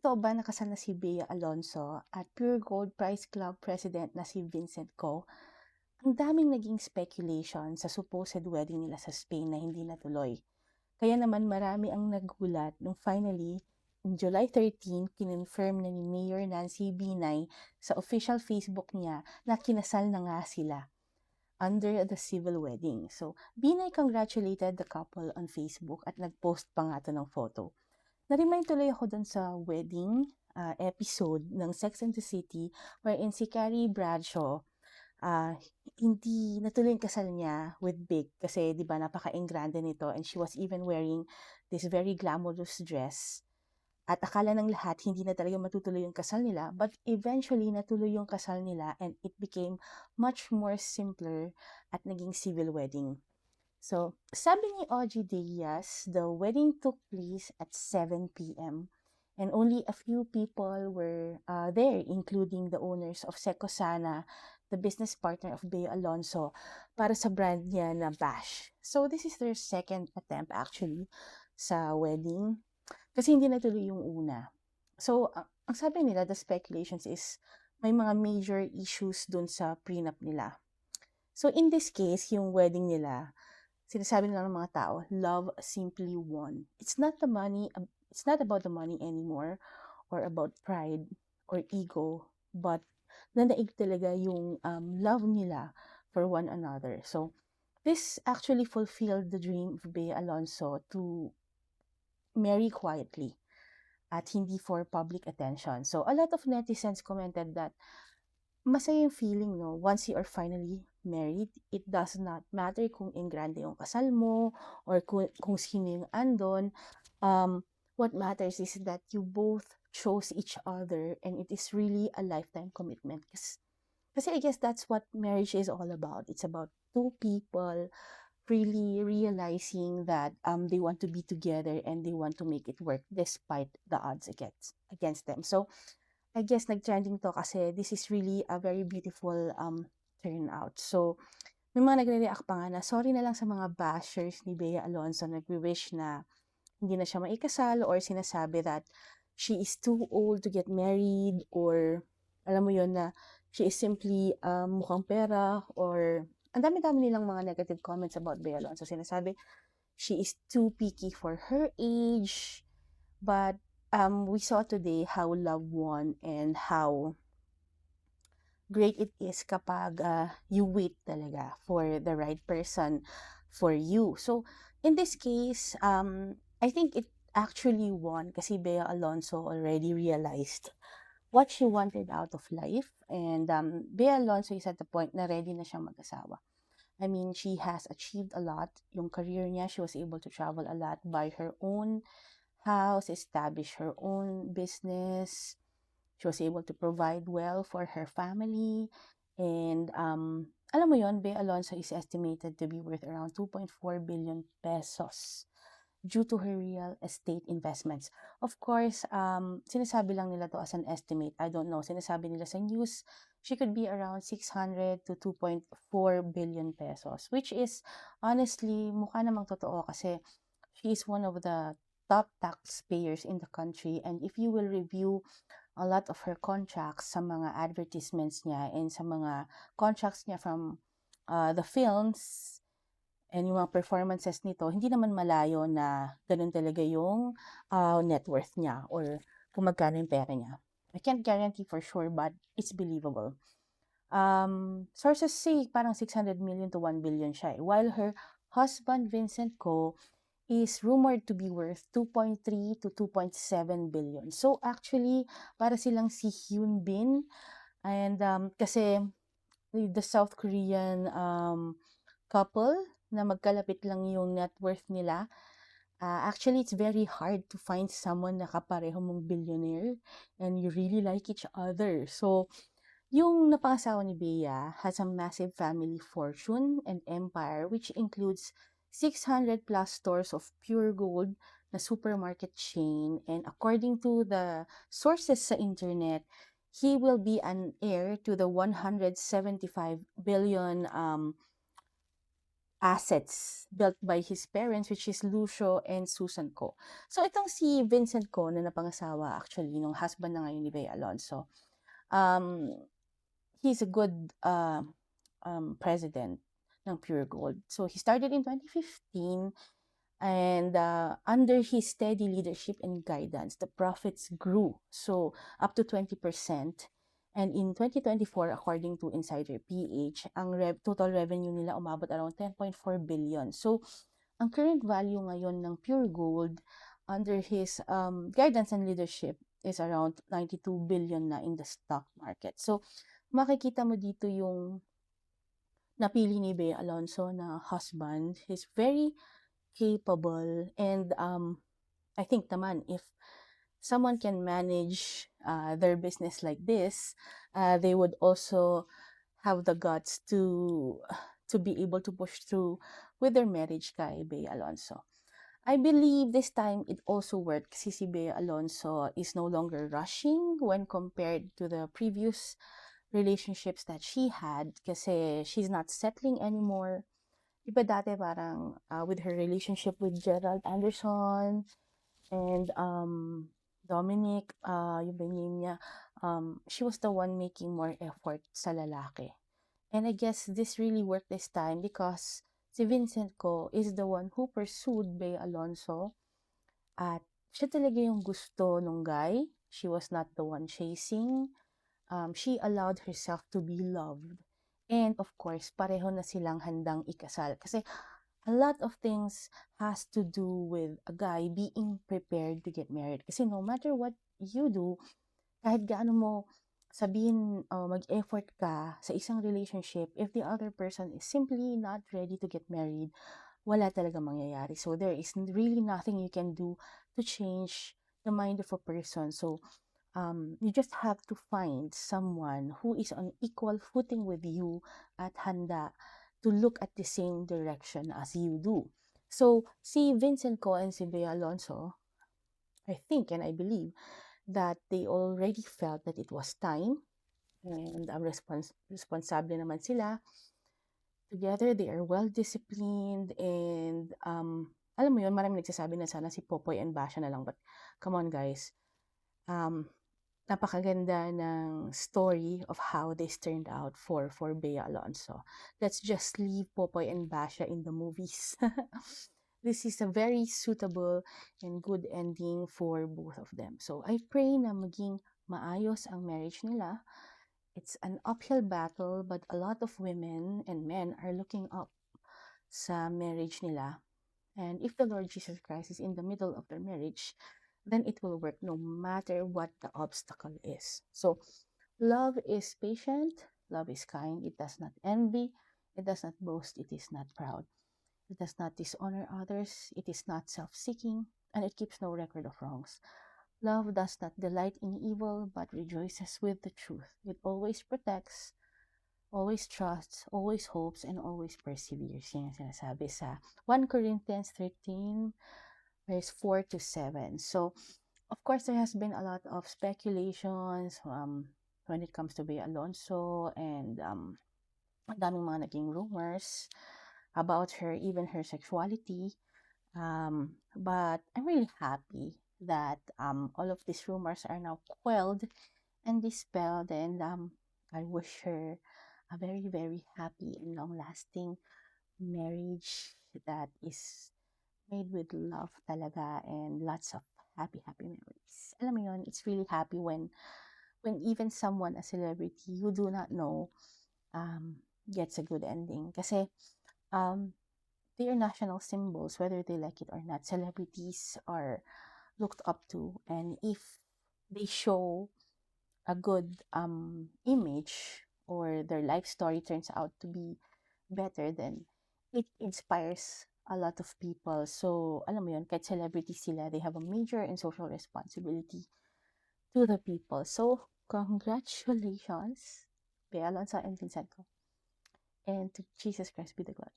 Totoo ba nakasal na si Bea Alonso at Pure Gold Prize Club President na si Vincent Co? Ang daming naging speculation sa supposed wedding nila sa Spain na hindi natuloy. Kaya naman marami ang nagulat nung finally, on July 13, kinonfirm na ni Mayor Nancy Binay sa official Facebook niya na kinasal na nga sila under the civil wedding. So, Binay congratulated the couple on Facebook at nag-post pa nga to ng photo. Na-remind tuloy ako dun sa wedding episode ng Sex and the City wherein si Carrie Bradshaw ah, hindi natuloy yung kasal niya with Big kasi 'di ba napaka-engrande nito and she was even wearing this very glamorous dress. At akala ng lahat hindi na talaga matutuloy yung kasal nila but eventually natuloy yung kasal nila and it became much more simpler at naging civil wedding. So, sabi ni Audrey Diaz, the wedding took place at 7 p.m. and only a few people were there, including the owners of Secosana, the business partner of Bea Alonso, para sa brand niya na Bash. So, this is their second attempt actually sa wedding kasi hindi natuloy yung una. So, ang sabi nila, the speculations is may mga major issues dun sa prenup nila. So, in this case, yung wedding nila, sinasabi nila ng mga tao, love simply won. It's not about the money anymore or about pride or ego, but nanaig talaga yung love nila for one another. So, this actually fulfilled the dream of Bea Alonso to marry quietly at hindi for public attention. So, a lot of netizens commented that masaya yung feeling, no? Once you are finally married, it does not matter kung engrande yung kasal mo or kung sino yung andon. What matters is that you both chose each other and it is really a lifetime commitment. Kasi I guess that's what marriage is all about. It's about two people really realizing that they want to be together and they want to make it work despite the odds against them. So, I guess nag-trending 'to kasi this is really a very beautiful turnout. So, may mga nagre-react pa nga na sorry na lang sa mga bashers ni Bea Alonso nagwi-wish na hindi na siya maikasal or sinasabi that she is too old to get married or alam mo yon na she is simply mukhang pera or ang dami-dami nilang mga negative comments about Bea Alonso. Sinasabi she is too picky for her age, but we saw today how love won and how great it is kapag you wait talaga for the right person for you. So, in this case, I think it actually won kasi Bea Alonso already realized what she wanted out of life. And Bea Alonso is at the point na ready na siyang mag-asawa. I mean, she has achieved a lot. Yung career niya, she was able to travel a lot, buy her own house, establish her own business. She was able to provide well for her family. And alam mo yon, Bea Alonso is estimated to be worth around 2.4 billion pesos due to her real estate investments. Of course, sinasabi lang nila to as an estimate. I don't know. Sinasabi nila sa news, she could be around 600 to 2.4 billion pesos, which is honestly mukha namang totoo kasi she is one of the top taxpayers in the country. And if you will review a lot of her contracts sa mga advertisements niya and sa mga contracts niya from the films and yung mga performances nito, hindi naman malayo na ganun talaga yung net worth niya or kung magkano yung pera niya. I can't guarantee for sure, but it's believable. Sources say parang 600 million to 1 billion siya eh. While her husband, Vincent Co., is rumored to be worth 2.3 to 2.7 billion. So actually, para silang si Hyun Bin and kasi the South Korean couple na magkalapit lang yung net worth nila. Actually, it's very hard to find someone na kapareho mong billionaire and you really like each other. So, yung napangasawa ni Bea has a massive family fortune and empire which includes 600 plus stores of pure gold na supermarket chain, and according to the sources sa internet, he will be an heir to the 175 billion assets built by his parents, which is Lucio and Susan Ko. So itong si Vincent Ko na napangasawa actually nung husband na ngayon ni Bea Alonso, um, he's a good president ng Pure Gold. So he started in 2015, and under his steady leadership and guidance, the profits grew so up to 20%. And in 2024, according to Insider PH, ang total revenue nila umabot around 10.4 billion. So, ang current value ngayon ng Pure Gold under his guidance and leadership is around 92 billion na in the stock market. So, makikita mo dito yung napili ni Bea Alonso na husband. He's very capable, and I think naman if someone can manage their business like this, they would also have the guts to be able to push through with their marriage kay Bea Alonso. I believe this time it also worked kasi si Bea Alonso is no longer rushing when compared to the previous relationships that she had kasi she's not settling anymore. Iba dati parang with her relationship with Gerald Anderson and Dominic, yung ba yung name niya, she was the one making more effort sa lalaki. And I guess this really worked this time because si Vincent Ko is the one who pursued Bea Alonso at siya talaga yung gusto nung guy. She was not the one chasing. She allowed herself to be loved. And of course, pareho na silang handang ikasal. Kasi a lot of things has to do with a guy being prepared to get married. Kasi no matter what you do, kahit gaano mo sabihin mag-effort ka sa isang relationship, if the other person is simply not ready to get married, wala talaga mangyayari. So there is really nothing you can do to change the mind of a person. So you just have to find someone who is on equal footing with you at handa to look at the same direction as you do. So, si Vincent Ko and si Bea Alonso, I think and I believe that they already felt that it was time, and responsable naman sila. Together, they are well-disciplined, and alam mo yun, maraming nagsasabi na sana si Popoy and Basha na lang, but come on guys, napakaganda ng story of how this turned out for Bea Alonso. Let's just leave Popoy and Basha in the movies. This is a very suitable and good ending for both of them. So I pray na maging maayos ang marriage nila. It's an uphill battle, but a lot of women and men are looking up sa marriage nila. And if the Lord Jesus Christ is in the middle of their marriage, then it will work no matter what the obstacle is. So, love is patient, love is kind, it does not envy, it does not boast, it is not proud, it does not dishonor others, it is not self seeking, and it keeps no record of wrongs. Love does not delight in evil, but rejoices with the truth. It always protects, always trusts, always hopes, and always perseveres. Yan yung sinasabi sa 1 Corinthians 13, verse 4 to 7. So, of course, there has been a lot of speculations when it comes to Bea Alonso, and ang daming mga naging rumors about her, even her sexuality. But I'm really happy that all of these rumors are now quelled and dispelled, and I wish her a very, very happy and long-lasting marriage that is made with love talaga and lots of happy, happy memories. Alam mo yun, it's really happy when even someone, a celebrity you do not know, gets a good ending. Kasi they are national symbols, whether they like it or not. Celebrities are looked up to, and if they show a good image, or their life story turns out to be better, then it inspires a lot of people. So, alam mo yun, kahit celebrity sila, they have a major and social responsibility to the people. So, congratulations, Bea Alonso and Vincent Ko. And to Jesus Christ be the glory.